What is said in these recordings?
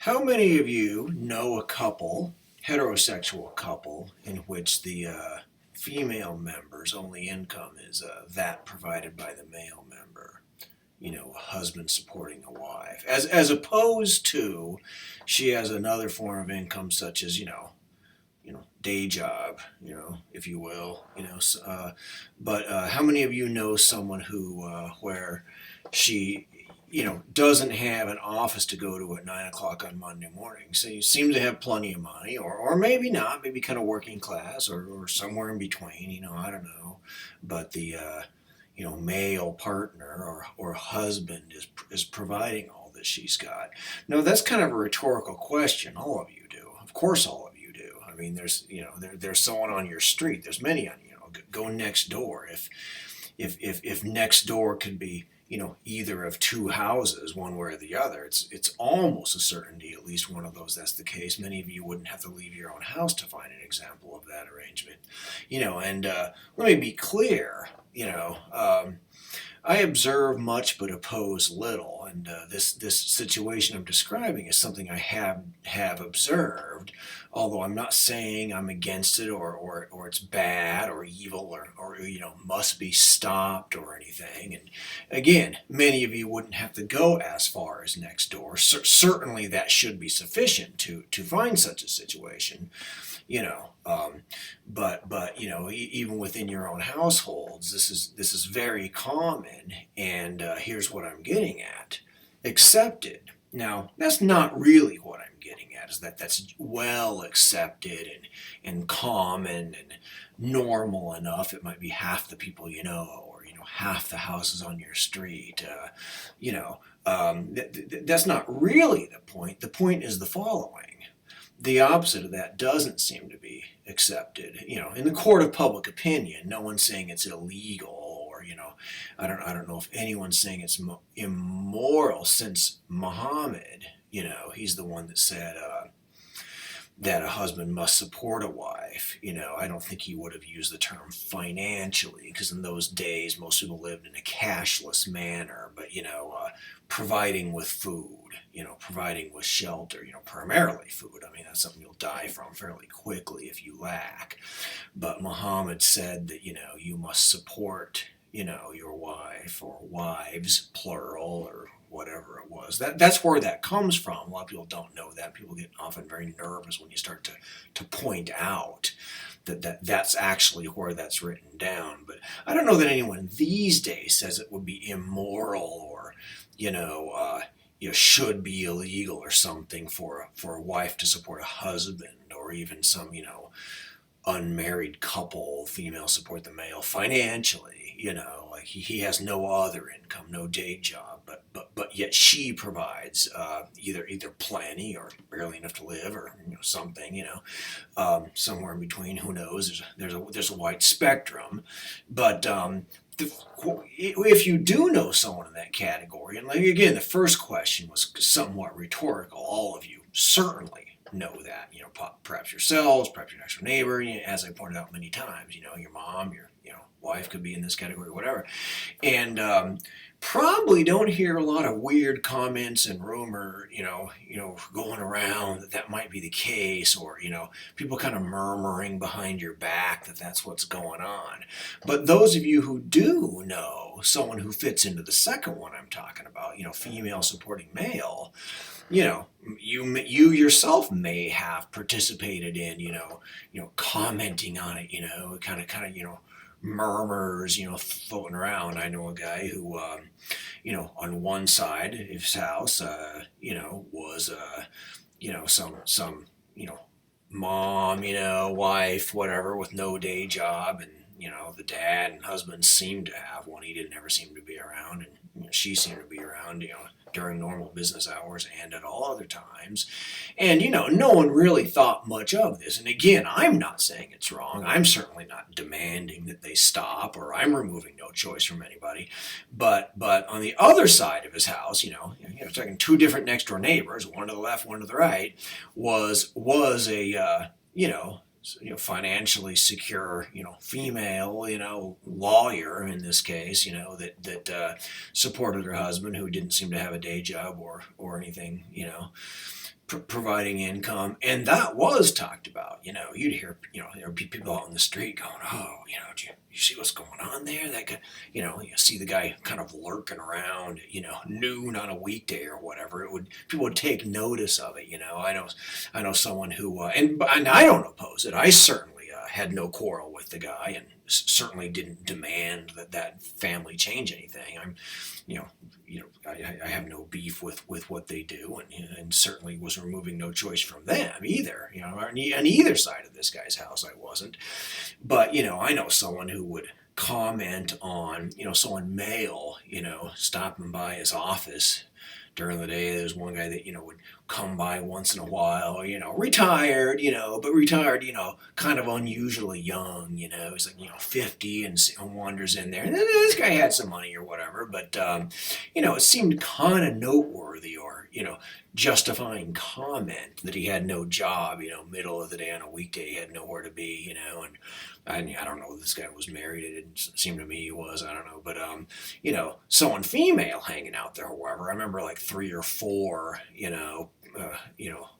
How many of you know a couple, heterosexual couple, in which the female member's only income is that provided by the male member? You know, a husband supporting a wife, as opposed to she has another form of income, such as day job, if you will, but how many of you know someone who where she doesn't have an office to go to at 9 o'clock on Monday morning? So you seem to have plenty of money, or maybe not, maybe kind of working class, or somewhere in between. I don't know, but the male partner or husband is providing all that she's got. No, that's kind of a rhetorical question. All of you do, of course, all of you do. I mean, there's someone on your street. There's many on go next door. If next door could be either of two houses, one way or the other, it's almost a certainty at least one of those that's the case. Many of you wouldn't have to leave your own house to find an example of that arrangement. And let me be clear. I observe much but oppose little, and this situation I'm describing is something I have observed. Although I'm not saying I'm against it, or it's bad or evil, or must be stopped or anything. And again, many of you wouldn't have to go as far as next door. Certainly, that should be sufficient to find such a situation. you know but even within your own households, this is very common. And here's what I'm getting at: accepted. Now, that's not really what I'm getting at, is that's well accepted and common and normal enough. It might be half the people or half the houses on your street. That's not really the point. The point is the following: the opposite of that doesn't seem to be accepted. In the court of public opinion, no one's saying it's illegal, or I don't know if anyone's saying it's immoral, since Muhammad, he's the one that said that a husband must support a wife. I don't think he would have used the term financially, because in those days most people lived in a cashless manner. But providing with food, providing with shelter, primarily food. I mean, that's something you'll die from fairly quickly if you lack. But Muhammad said that you must support your wife, or wives plural, or whatever it was. That's where that comes from. A lot of people don't know that. People get often very nervous when you start to point out that's actually where that's written down. But I don't know that anyone these days says it would be immoral, or should be illegal or something for a wife to support a husband, or even some unmarried couple, female support the male financially. Like he has no other income, no day job, but yet she provides either plenty or barely enough to live, or something, somewhere in between. Who knows? There's a wide spectrum. But if you do know someone in that category, and again, the first question was somewhat rhetorical. All of you certainly know that. Perhaps yourselves, perhaps your next door neighbor. As I pointed out many times, your mom, your wife could be in this category, whatever. And probably don't hear a lot of weird comments and rumor, going around that might be the case, or people kind of murmuring behind your back that that's what's going on. But those of you who do know someone who fits into the second one I'm talking about, female supporting male, you yourself may have participated in, commenting on it, kind of murmurs, floating around. I know a guy who, on one side of his house, was, some, mom, wife, whatever, with no day job, and the dad and husband seemed to have one. He didn't ever seem to be around, and she seemed to be around, during normal business hours and at all other times. And no one really thought much of this. And again, I'm not saying it's wrong. I'm certainly not demanding that they stop, or I'm removing no choice from anybody. But on the other side of his house, talking two different next door neighbors, one to the left, one to the right, was a financially secure, female, lawyer in this case, that supported her husband, who didn't seem to have a day job or anything, providing income, and that was talked about. You'd hear, there'd be people out in the street going, "Oh, do you see what's going on there? That guy, you see the guy kind of lurking around, noon on a weekday or whatever." People would take notice of it. I know someone who, and I don't oppose it. I certainly had no quarrel with the guy, and certainly didn't demand that family change anything. You know, I have no beef with what they do, and certainly was removing no choice from them either. On either side of this guy's house, I wasn't. But I know someone who would comment on someone male, stopping by his office during the day. There's one guy that would come by once in a while, retired, but retired, kind of unusually young. He's like 50 and wanders in there. And this guy had some money or whatever, but it seemed kind of noteworthy, or justifying comment that he had no job. Middle of the day on a weekday, he had nowhere to be. And I don't know if this guy was married. It didn't seem to me he was. I don't know. But, someone female hanging out there, however. I remember like 3 or 4,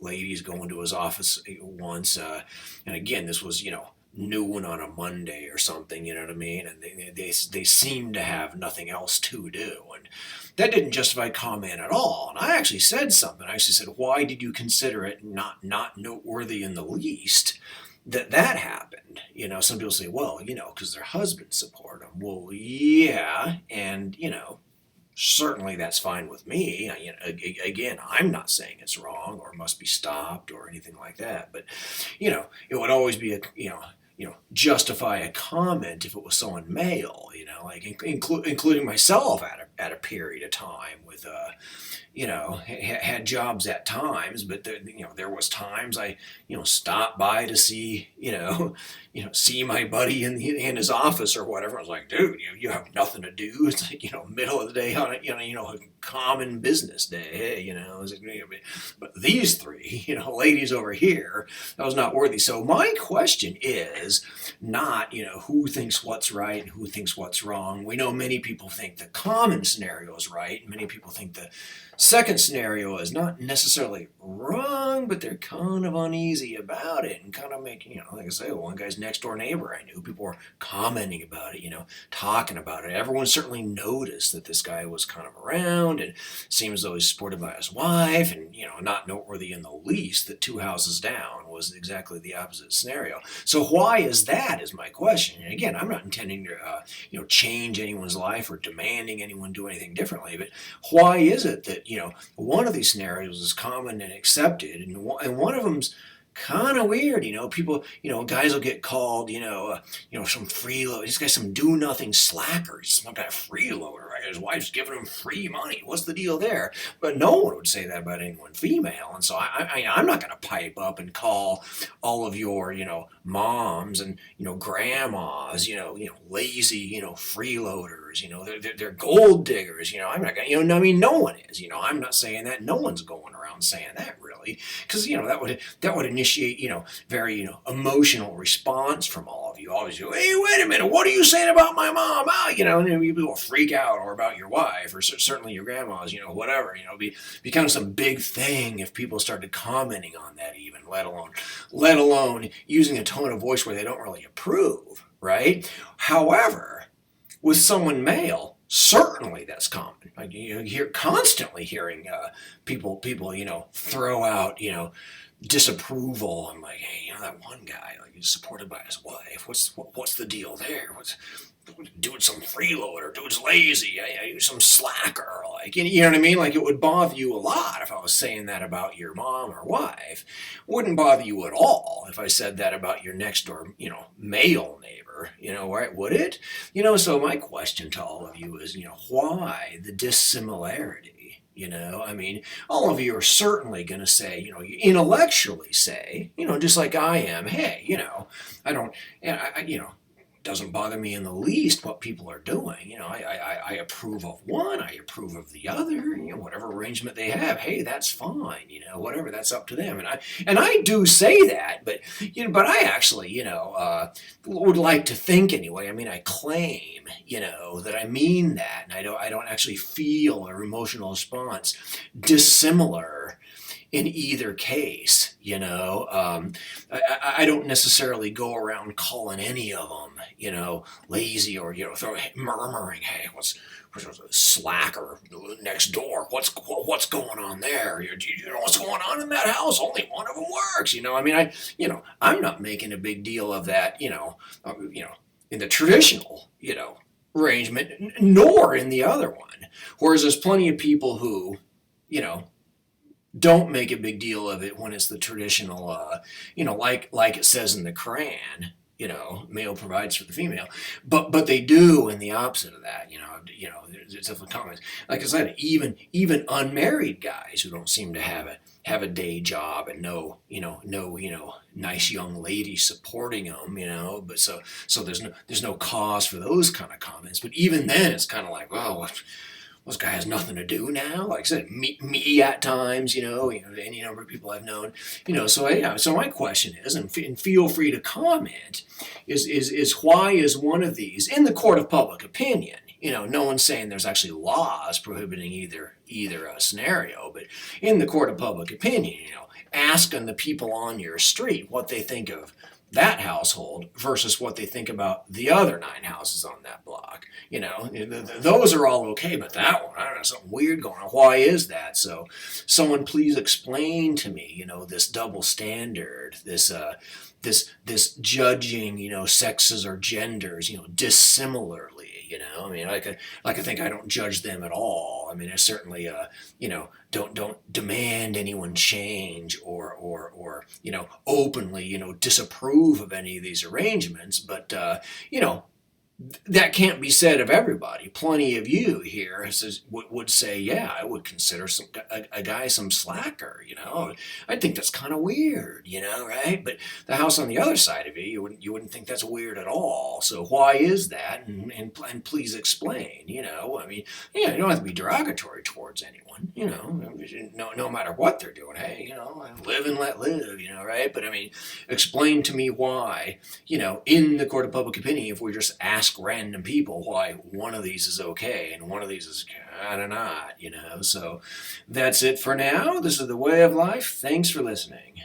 ladies going to his office once. And again, this was, noon on a Monday or something, you know what I mean? And they seemed to have nothing else to do. And that didn't justify comment at all. And I actually said something. I actually said, "Why did you consider it not noteworthy in the least that happened?" Some people say, "Well, because their husbands support them." Well, yeah, and certainly that's fine with me. Again, I'm not saying it's wrong or must be stopped or anything like that. But it would always be justify a comment if it was someone male. Like including myself at a period of time with had jobs at times, but there was times I stopped by to see see my buddy in his office or whatever. I was like, "Dude, you have nothing to do." It's like middle of the day on a common business day. But these 3 ladies over here, that was not worthy. So my question is not who thinks what's right and who thinks what's wrong. We know many people think the common scenario is right, and many people think the second scenario is not necessarily wrong, but they're kind of uneasy about it and kind of making, like I say, one guy's next door neighbor I knew, people were commenting about it, talking about it. Everyone certainly noticed that this guy was kind of around, and seems as though he's supported by his wife, and, not noteworthy in the least that 2 houses down was exactly the opposite scenario. So why is that, is my question. And again, I'm not intending to, change anyone's life or demanding anyone do anything differently, but why is it that, one of these scenarios is common and accepted, and one of them's kind of weird. People, guys will get called, some freeloader. This guy's some do-nothing slacker. He's some kind of freeloader, right? His wife's giving him free money. What's the deal there? But no one would say that about anyone female. And so I'm not going to pipe up and call all of your, moms and, grandmas, lazy, freeloaders. They're gold diggers. I'm not going to, no one is. I'm not saying that. No one's going around saying that, really, because that would initiate very emotional response from all of you. Always go, "Hey, wait a minute, what are you saying about my mom?" And people will freak out, or about your wife, or certainly your grandmas, whatever. Become some big thing if people started commenting on that, even let alone using a tone of voice where they don't really approve, right? However, with someone male, certainly that's common. Like, you're constantly hearing people, throw out, disapproval. I'm like, "Hey, that one guy, like, he's supported by his wife. What's the deal there? Dude's some freeloader. Dude's lazy. Some slacker." Like, you know what I mean? Like, it would bother you a lot if I was saying that about your mom or wife. It wouldn't bother you at all if I said that about your next door, male neighbor. Right? Would it? So my question to all of you is, why the dissimilarity? All of you are certainly going to say, you intellectually say, just like I am, "Hey, I don't, doesn't bother me in the least what people are doing. I approve of one, I approve of the other, whatever arrangement they have. Hey, that's fine, whatever, that's up to them." And I do say that, but I actually, would like to think anyway. I claim, that I mean that, and I don't actually feel or emotional response dissimilar in either case. I don't necessarily go around calling any of them, lazy or murmuring, hey, what's a slacker next door? What's going on there? Do you know what's going on in that house? Only one of them works. I'm not making a big deal of that. In the traditional, arrangement, nor in the other one. Whereas there's plenty of people who, you know, don't make a big deal of it when it's the traditional, like it says in the Quran, male provides for the female, but they do in the opposite of that. There's different comments. Like I said, even unmarried guys who don't seem to have a day job and no nice young lady supporting them, but so there's no cause for those kind of comments. But even then, it's kind of like, well, this guy has nothing to do now. Like I said, me at times, any number of people I've known, So my question is, and feel free to comment, is why is one of these in the court of public opinion? No one's saying there's actually laws prohibiting either scenario, but in the court of public opinion, asking the people on your street what they think of that household versus what they think about the other 9 houses on that block. Those are all okay, but that one, I don't know, something weird going on. Why is that? So someone please explain to me, this double standard, this judging, sexes or genders, dissimilarly. I think I don't judge them at all. I mean, I certainly, don't demand anyone change or openly, disapprove of any of these arrangements. But, that can't be said of everybody. Plenty of you here would say, yeah, I would consider a guy some slacker, I think that's kind of weird, right? But the house on the other side of you wouldn't think that's weird at all. So why is that? And please explain, you don't have to be derogatory towards anyone, no matter what they're doing. Hey, live and let live, right? But I mean, explain to me why, in the court of public opinion, if we just ask random people why one of these is okay and one of these is kind of not, So that's it for now. This is The Way of Life. Thanks for listening.